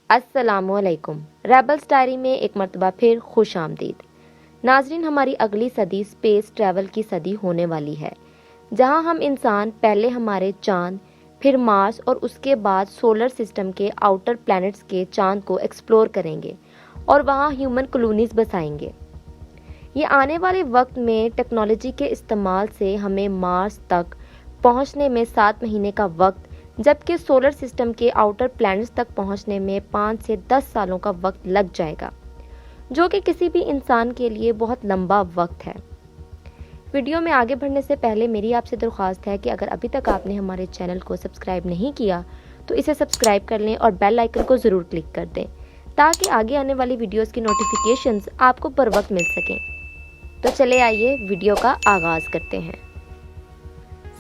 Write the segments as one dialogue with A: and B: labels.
A: अस्सलामु अलैकुम। Rebels diary में एक मरतबा फिर खुश आमदीद। नाजरीन, हमारी अगली सदी स्पेस ट्रैवल की सदी होने वाली है, जहां हम इंसान पहले हमारे चांद, फिर मार्स और उसके बाद सोलर सिस्टम के आउटर प्लैनेट्स के चांद को एक्सप्लोर करेंगे और वहां ह्यूमन कॉलोनीज बसाएंगे। ये आने वाले वक्त में टेक्नोलॉजी के इस्तेमाल से हमें मार्स तक पहुंचने में 7 महीने का वक्त, जबकि सोलर सिस्टम के आउटर प्लैनेट्स तक पहुंचने में 5 से 10 सालों का वक्त लग जाएगा, जो कि किसी भी इंसान के लिए बहुत लंबा वक्त है। वीडियो में आगे बढ़ने से पहले मेरी आपसे दरख्वास्त है कि अगर अभी तक आपने हमारे चैनल को सब्सक्राइब नहीं किया तो इसे सब्सक्राइब कर लें और बेल आइकन को ज़रूर क्लिक कर दें, ताकि आगे आने वाली वीडियोस की नोटिफिकेशंस आपको बर वक्त मिल सकें। तो चले आइए वीडियो का आगाज़ करते हैं।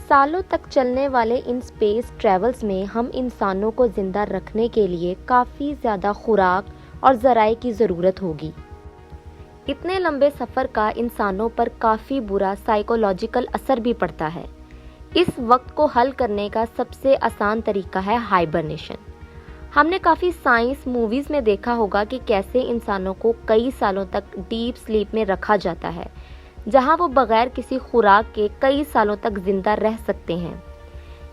A: सालों तक चलने वाले इन स्पेस ट्रैवल्स में हम इंसानों को ज़िंदा रखने के लिए काफ़ी ज़्यादा खुराक और ज़राए की ज़रूरत होगी। इतने लंबे सफ़र का इंसानों पर काफ़ी बुरा साइकोलॉजिकल असर भी पड़ता है। इस वक्त को हल करने का सबसे आसान तरीका है हाइबरनेशन। हमने काफ़ी साइंस मूवीज़ में देखा होगा कि कैसे इंसानों को कई सालों तक डीप स्लीप में रखा जाता है, जहां वो बगैर किसी खुराक के कई सालों तक जिंदा रह सकते हैं।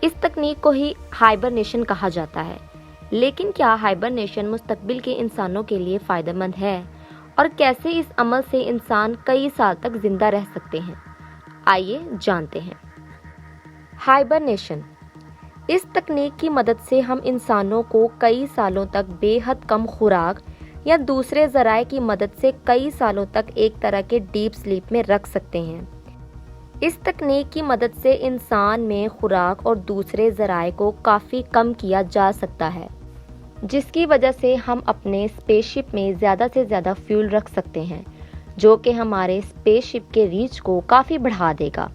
A: इस तकनीक को ही हाइबरनेशन कहा जाता है। लेकिन क्या हाइबरनेशन मुस्तकबिल के इंसानों के लिए फ़ायदेमंद है, और कैसे इस अमल से इंसान कई साल तक जिंदा रह सकते हैं? आइए जानते हैं। हाइबरनेशन, इस तकनीक की मदद से हम इंसानों को कई सालों तक बेहद कम खुराक या दूसरे ज़राए की मदद से कई सालों तक एक तरह के डीप स्लीप में रख सकते हैं। इस तकनीक की मदद से इंसान में खुराक और दूसरे ज़राए को काफ़ी कम किया जा सकता है, जिसकी वजह से हम अपने स्पेसशिप में ज़्यादा से ज़्यादा फ्यूल रख सकते हैं, जो कि हमारे स्पेसशिप के रीच को काफ़ी बढ़ा देगा।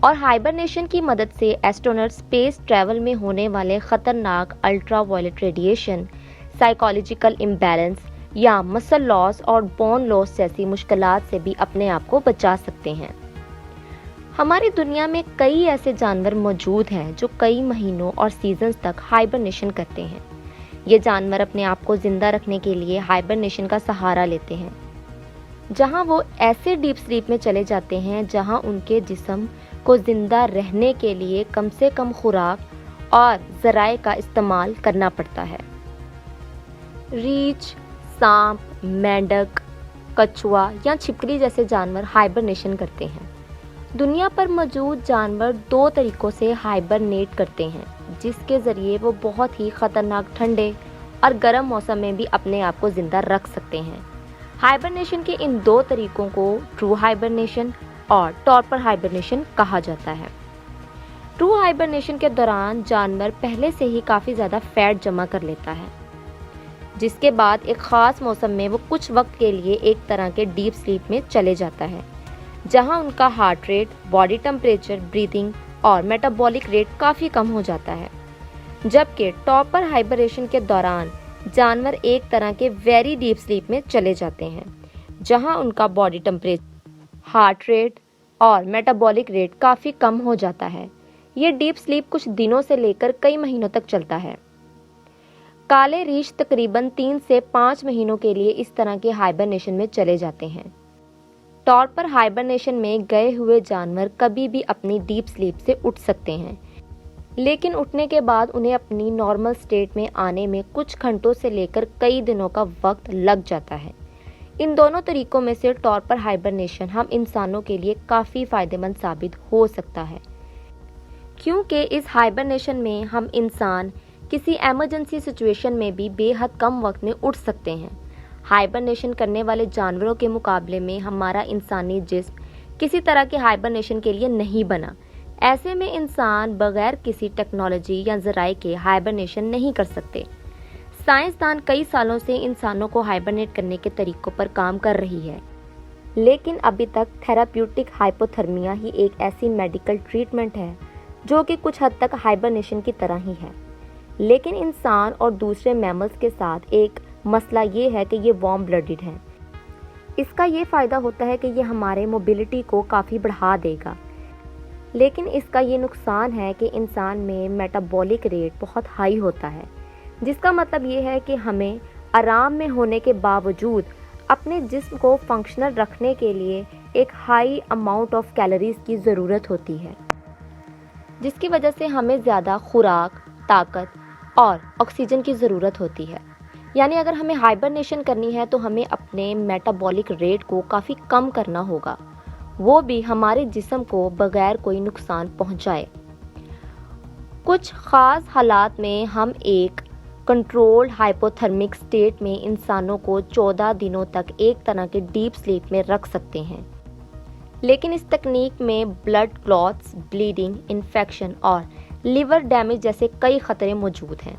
A: और हाइबरनेशन की मदद से एस्ट्रोनॉट स्पेस ट्रैवल में होने वाले ख़तरनाक ultra violet radiation, psychological imbalance या मसल लॉस और बोन लॉस जैसी मुश्किलात से भी अपने आप को बचा सकते हैं। हमारी दुनिया में कई ऐसे जानवर मौजूद हैं जो कई महीनों और सीजन्स तक हाइबरनेशन करते हैं। ये जानवर अपने आप को जिंदा रखने के लिए हाइबरनेशन का सहारा लेते हैं, जहां वो ऐसे डीप स्लीप में चले जाते हैं जहां उनके जिस्म को जिंदा रहने के लिए कम से कम खुराक और ज़राए का इस्तेमाल करना पड़ता है। रीछ, सांप, मेंढक, कछुआ या छिपकली जैसे जानवर हाइबरनेशन करते हैं। दुनिया पर मौजूद जानवर 2 तरीकों से हाइबरनेट करते हैं, जिसके ज़रिए वो बहुत ही ख़तरनाक ठंडे और गर्म मौसम में भी अपने आप को ज़िंदा रख सकते हैं। हाइबरनेशन के इन 2 तरीकों को ट्रू हाइबरनेशन और टॉर्पर हाइबरनेशन कहा जाता है। ट्रू हाइबरनेशन के दौरान जानवर पहले से ही काफ़ी ज़्यादा फैट जमा कर लेता है, जिसके बाद एक ख़ास मौसम में वो कुछ वक्त के लिए एक तरह के डीप स्लीप में चले जाता है, जहां उनका heart rate, body temperature, breathing और मेटाबॉलिक रेट काफ़ी कम हो जाता है। जबकि टॉपर हाइबरनेशन के दौरान जानवर एक तरह के वेरी डीप स्लीप में चले जाते हैं, जहां उनका बॉडी टेम्परेचर, हार्ट रेट और मेटाबॉलिक रेट काफ़ी कम हो जाता है। ये डीप स्लीप कुछ दिनों से लेकर कई महीनों तक चलता है। काले रीछ तकरीबन 3 से 5 महीनों के लिए इस तरह के हाइबरनेशन में चले जाते हैं। टॉर्पर हाइबरनेशन में गए हुए जानवर कभी भी अपनी डीप स्लीप से उठ सकते हैं, लेकिन उठने के बाद उन्हें अपनी नॉर्मल स्टेट में आने में कुछ घंटों से लेकर कई दिनों का वक्त लग जाता है। इन दोनों तरीकों में से टॉर्पर हाइबरनेशन हम इंसानों के लिए काफ़ी फ़ायदेमंद साबित हो सकता है, क्योंकि इस हाइबरनेशन में हम इंसान किसी एमरजेंसी सिचुएशन में भी बेहद कम वक्त में उठ सकते हैं। हाइबरनेशन करने वाले जानवरों के मुकाबले में हमारा इंसानी जिस्म किसी तरह के हाइबरनेशन के लिए नहीं बना। ऐसे में इंसान बगैर किसी टेक्नोलॉजी या ज़राए के हाइबरनेशन नहीं कर सकते। साइंसदान कई सालों से इंसानों को हाइबरनेट करने के तरीकों पर काम कर रही है, लेकिन अभी तक थेराप्यूटिक हाइपोथर्मिया ही एक ऐसी मेडिकल ट्रीटमेंट है जो कि कुछ हद तक हाइबरनेशन की तरह ही है। लेकिन इंसान और दूसरे मैमल्स के साथ एक मसला ये है कि ये वार्म ब्लडेड हैं। इसका ये फ़ायदा होता है कि ये हमारे मोबिलिटी को काफ़ी बढ़ा देगा, लेकिन इसका ये नुकसान है कि इंसान में मेटाबॉलिक रेट बहुत हाई होता है, जिसका मतलब ये है कि हमें آرام میں ہونے کے باوجود اپنے جسم کو فنکشنل رکھنے کے لیے ایک ہائی اماؤنٹ آف کیلوریز کی ضرورت ہوتی ہے، جس کی وجہ سے ہمیں زیادہ خوراک، طاقت اور آکسیجن کی ضرورت ہوتی ہے۔ یعنی اگر ہمیں ہائبرنیشن کرنی ہے تو ہمیں اپنے میٹابولک ریٹ کو کافی کم کرنا ہوگا، وہ بھی ہمارے جسم کو بغیر کوئی نقصان پہنچائے۔ کچھ خاص حالات میں ہم ایک کنٹرولڈ ہائپوتھرمک سٹیٹ میں انسانوں کو 14 دنوں تک ایک طرح کے ڈیپ سلیپ میں رکھ سکتے ہیں، لیکن اس تکنیک میں بلڈ کلوٹس، بلیڈنگ، انفیکشن اور لیور ڈیمیج جیسے کئی خطرے موجود ہیں۔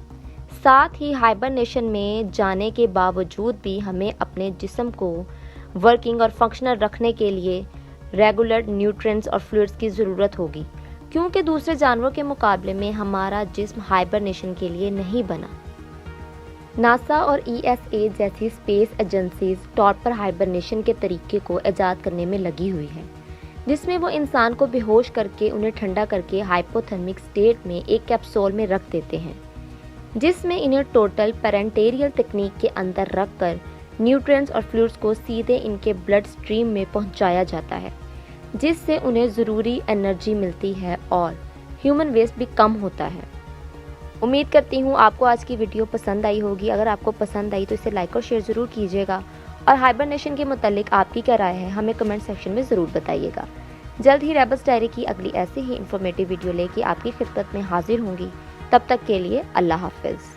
A: ساتھ ہی ہائبرنیشن میں جانے کے باوجود بھی ہمیں اپنے جسم کو ورکنگ اور فنکشنل رکھنے کے لیے ریگولر نیوٹرینٹس اور فلوئڈز کی ضرورت ہوگی، کیونکہ دوسرے جانوروں کے مقابلے میں ہمارا جسم ہائبرنیشن کے لیے نہیں بنا۔ ناسا اور ESA جیسی اسپیس ایجنسیز طور پر ہائبرنیشن کے طریقے کو ایجاد کرنے میں لگی ہوئی ہے، جس میں وہ انسان کو بے ہوش کر کے انہیں ٹھنڈا کر کے ہائپوتھرمک سٹیٹ میں ایک کیپسول میں رکھ دیتے ہیں، جس میں انہیں ٹوٹل پیرنٹیریل تکنیک کے اندر رکھ کر نیوٹرینٹس اور فلوئڈز کو سیدھے ان کے بلڈ سٹریم میں پہنچایا جاتا ہے، جس سے انہیں ضروری انرجی ملتی ہے اور ہیومن ویسٹ بھی کم ہوتا ہے۔ امید کرتی ہوں آپ کو آج کی ویڈیو پسند آئی ہوگی۔ اگر آپ کو پسند آئی تو اسے لائک اور شیئر ضرور کیجیے گا، اور ہائبرنیشن کے متعلق آپ کی کیا رائے ہے ہمیں کمنٹ سیکشن میں ضرور بتائیے گا۔ جلد ہی ریبلز ڈائری کی اگلی ایسے ہی انفارمیٹیو ویڈیو لے کے آپ کی خدمت میں حاضر ہوں گی۔ تب تک کے لیے اللہ حافظ۔